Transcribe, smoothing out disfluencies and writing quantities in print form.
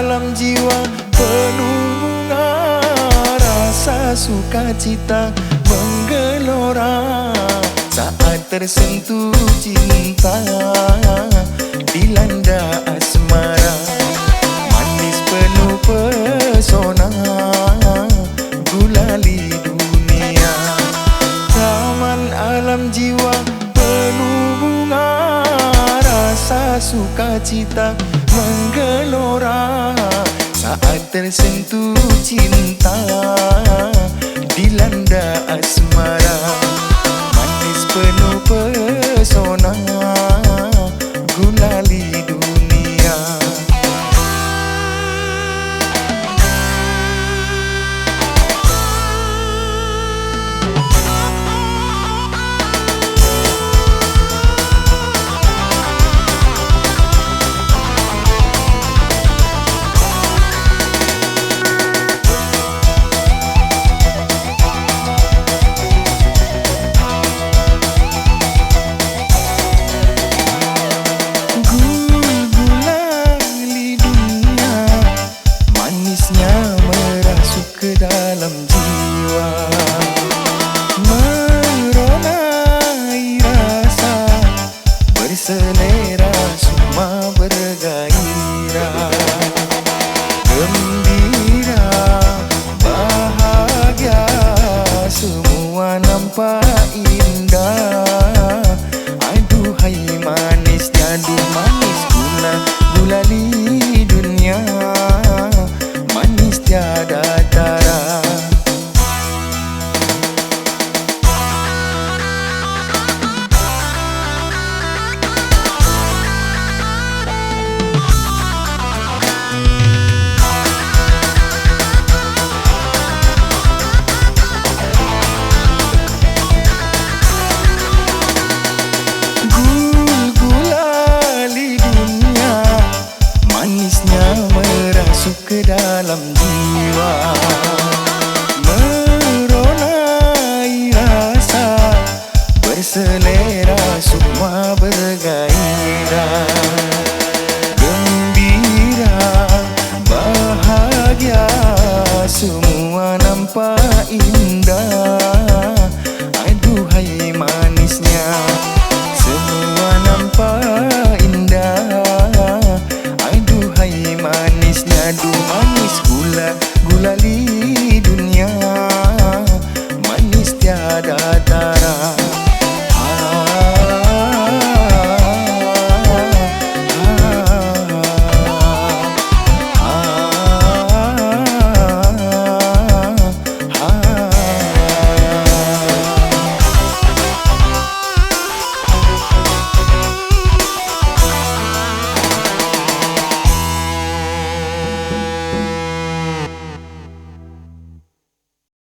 alam jiwa penuh bunga, rasa sukacita menggelora saat tersentuh cinta dilanda asmara. Manis penuh pesona gulali dunia. Taman alam jiwa penuh bunga, rasa sukacita menggelora saat tersentuh cinta dilanda asmara. Manis penuh pesona gulali dunia. Ke dalam jiwa meronai rasa berselera semua bergairah, gembira bahagia semua nampak indah. Aduhai manis aduh manis gulali dunia, manis tiada tara. Gulali dunia, manisnya merasuk ke dalam jiwa, meronai rasa berselera semua bergairah, gembira bahagia semua nampak indah. Aduhai manisnya